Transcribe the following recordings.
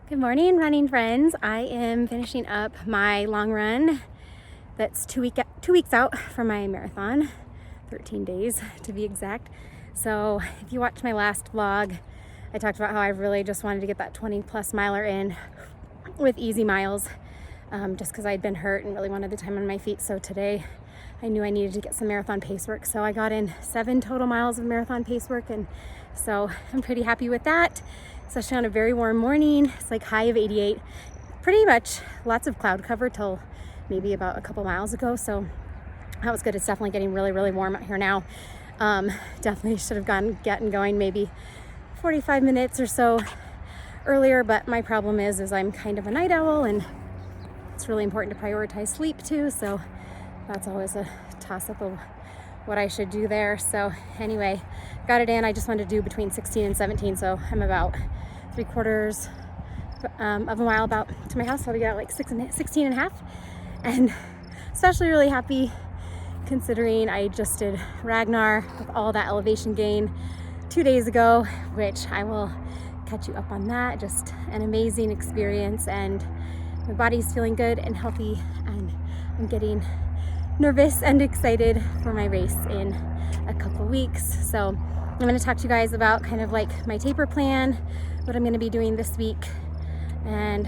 Good morning, running friends. I am finishing up my long run that's 2 weeks out from my marathon, 13 days to be exact. So if you watched my last vlog, I talked about how I really just wanted to get that 20 plus miler in with easy miles, just because I'd been hurt and really wanted the time on my feet. So today I knew I needed to get some marathon pace work. So I got in 7 total miles of marathon pace work, and so I'm pretty happy with that, especially on a very warm morning. It's like high of 88, pretty much lots of cloud cover till maybe about a couple miles ago. So that was good. It's definitely getting really, really warm out here now. Definitely should have gotten going maybe 45 minutes or so earlier, but my problem is I'm kind of a night owl, and it's really important to prioritize sleep too. So that's always a toss up of what I should do there. So anyway, got it in. I just wanted to do between 16 and 17. So I'm about 3/4 of a mile about to my house. So we got like 16 and a half. And especially really happy considering I just did Ragnar with all that elevation gain 2 days ago, which I will catch you up on that. Just an amazing experience, and my body's feeling good and healthy, and I'm getting nervous and excited for my race in a couple weeks. So I'm going to talk to you guys about kind of like my taper plan, what I'm going to be doing this week, and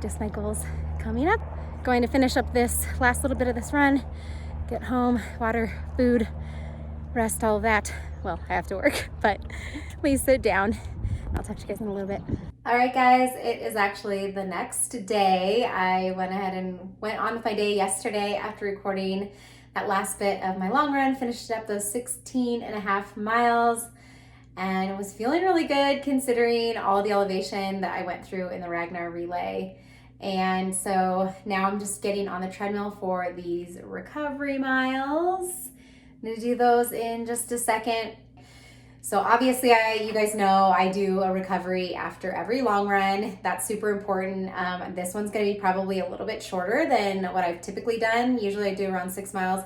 just my goals coming up. Going to finish up this last little bit of this run, get home, water, food, rest, all of that. Well, I have to work, but please sit down. I'll talk to you guys in a little bit. All right, guys, it is actually the next day. I went ahead and went on with my day yesterday after recording that last bit of my long run, finished up those 16 and a half miles, and was feeling really good considering all the elevation that I went through in the Ragnar Relay. And so now I'm just getting on the treadmill for these recovery miles. I'm gonna do those in just a second. So obviously, you guys know I do a recovery after every long run. That's super important. This one's gonna be probably a little bit shorter than what I've typically done. Usually I do around 6 miles,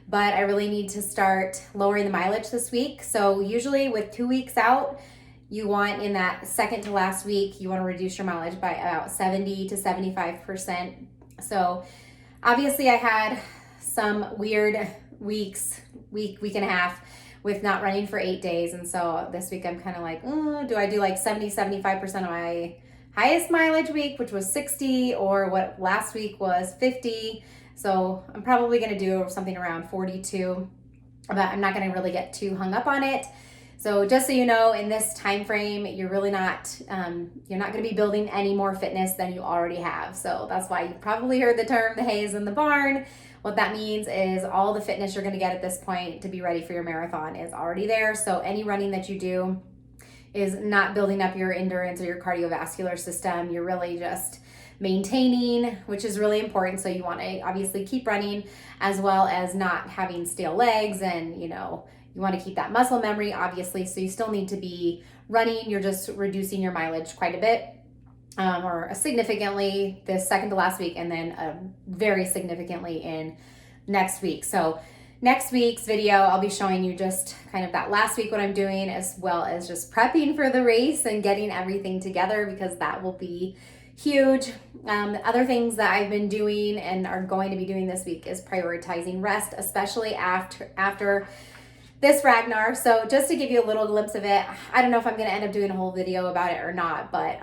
but I really need to start lowering the mileage this week. So usually with 2 weeks out, you want in that second to last week, you wanna reduce your mileage by about 70 to 75%. So obviously I had some weird week and a half with not running for 8 days. And so this week I'm kind of like, do I do like 75% of my highest mileage week, which was 60, or what last week was 50. So I'm probably going to do something around 42, but I'm not going to really get too hung up on it. So just so you know, in this time frame, you're really not, you're not going to be building any more fitness than you already have. So that's why you probably heard the term, the hay is in the barn. What that means is all the fitness you're going to get at this point to be ready for your marathon is already there. So any running that you do is not building up your endurance or your cardiovascular system. You're really just maintaining, which is really important. So you want to obviously keep running, as well as not having stale legs, and you want to keep that muscle memory, obviously. So you still need to be running. You're just reducing your mileage quite a bit. Or significantly this second to last week, and then very significantly in next week. So next week's video, I'll be showing you just kind of that last week what I'm doing, as well as just prepping for the race and getting everything together, because that will be huge. The other things that I've been doing and are going to be doing this week is prioritizing rest, especially after this Ragnar. So just to give you a little glimpse of it, I don't know if I'm going to end up doing a whole video about it or not, but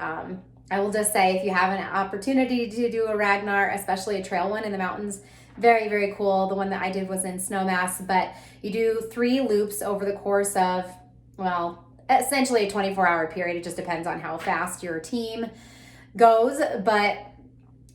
I will just say, if you have an opportunity to do a Ragnar, especially a trail one in the mountains, very, very cool. The one that I did was in Snowmass, but you do 3 loops over the course of, well, essentially a 24-hour period. It just depends on how fast your team goes. But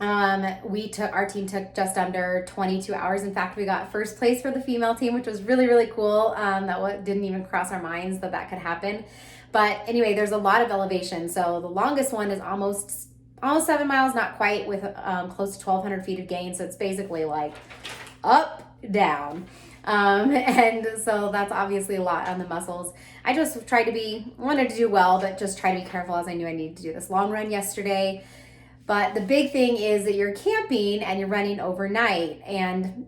our team took just under 22 hours. In fact, we got first place for the female team, which was really, really cool. That didn't even cross our minds that could happen. But anyway, there's a lot of elevation. So the longest one is almost 7 miles, not quite, with close to 1,200 feet of gain. So it's basically like up, down. And so that's obviously a lot on the muscles. I just wanted to do well, but just try to be careful, as I knew I needed to do this long run yesterday. But the big thing is that you're camping and you're running overnight. And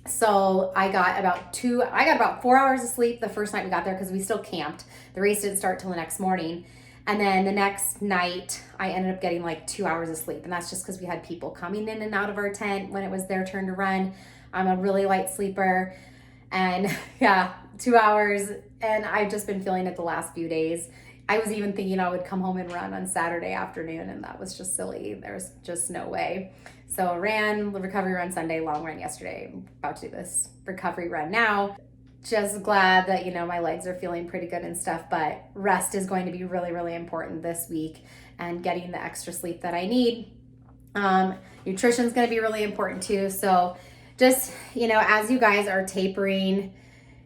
so I got about 4 hours of sleep the first night we got there, because we still camped. The race didn't start till the next morning. And then the next night, I ended up getting like 2 hours of sleep. And that's just because we had people coming in and out of our tent when it was their turn to run. I'm a really light sleeper. And yeah, 2 hours. And I've just been feeling it the last few days. I was even thinking I would come home and run on Saturday afternoon, and that was just silly. There's just no way. So I ran the recovery run Sunday, long run yesterday. I'm about to do this recovery run now. Just glad that, you know, my legs are feeling pretty good and stuff, but rest is going to be really, really important this week, and getting the extra sleep that I need. Nutrition is going to be really important too. So just, you know, as you guys are tapering,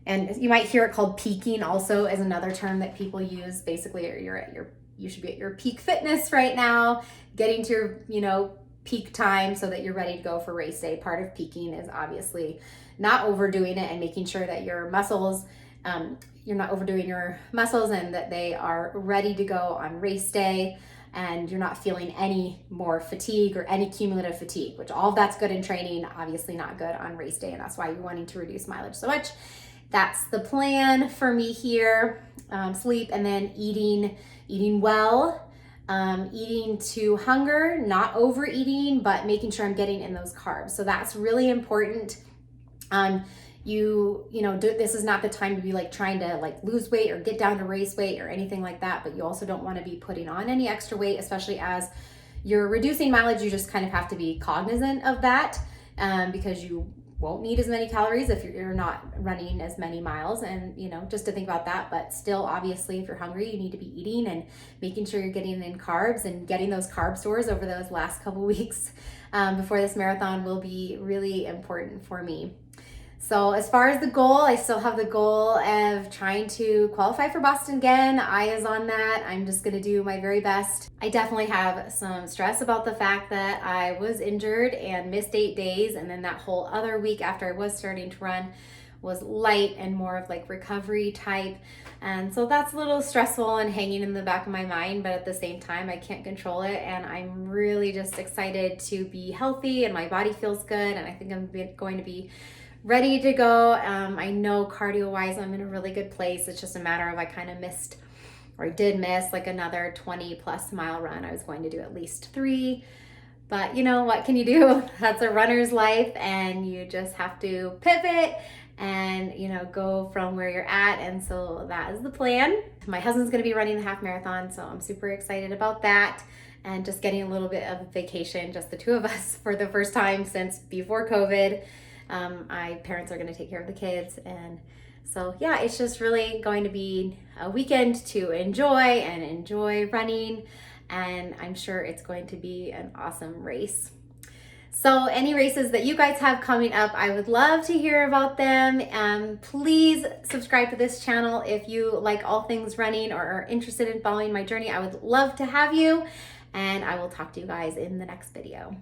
and you might hear it called peaking also as another term that people use. Basically, you should be at your peak fitness right now, getting to your, you know, peak time so that you're ready to go for race day. Part of peaking is obviously not overdoing it and making sure that your muscles, you're not overdoing your muscles and that they are ready to go on race day, and you're not feeling any more fatigue or any cumulative fatigue, which all of that's good in training, obviously not good on race day. And that's why you're wanting to reduce mileage so much. That's the plan for me here. Sleep, and then eating well, eating to hunger, not overeating, but making sure I'm getting in those carbs. So that's really important. This is not the time to be like trying to like lose weight or get down to race weight or anything like that, but you also don't want to be putting on any extra weight, especially as you're reducing mileage. You just kind of have to be cognizant of that, because you won't need as many calories if you're not running as many miles, and you know, just to think about that. But still, obviously, if you're hungry, you need to be eating and making sure you're getting in carbs, and getting those carb stores over those last couple weeks before this marathon will be really important for me. So as far as the goal, I still have the goal of trying to qualify for Boston again. Eye is on that. I'm just going to do my very best. I definitely have some stress about the fact that I was injured and missed 8 days. And then that whole other week after I was starting to run was light and more of like recovery type. And so that's a little stressful and hanging in the back of my mind, but at the same time, I can't control it. And I'm really just excited to be healthy, and my body feels good. And I think I'm going to be ready to go. I know cardio wise, I'm in a really good place. It's just a matter of I kind of missed, or I did miss like another 20 plus mile run. I was going to do at least 3, but you know, what can you do? That's a runner's life, and you just have to pivot and, you know, go from where you're at. And so that is the plan. My husband's going to be running the half marathon, so I'm super excited about that. And just getting a little bit of vacation, just the two of us for the first time since before COVID. My parents are going to take care of the kids, and so yeah, it's just really going to be a weekend to enjoy running, and I'm sure it's going to be an awesome race. So any races that you guys have coming up, I would love to hear about them. Please subscribe to this channel if you like all things running or are interested in following my journey. I would love to have you, and I will talk to you guys in the next video.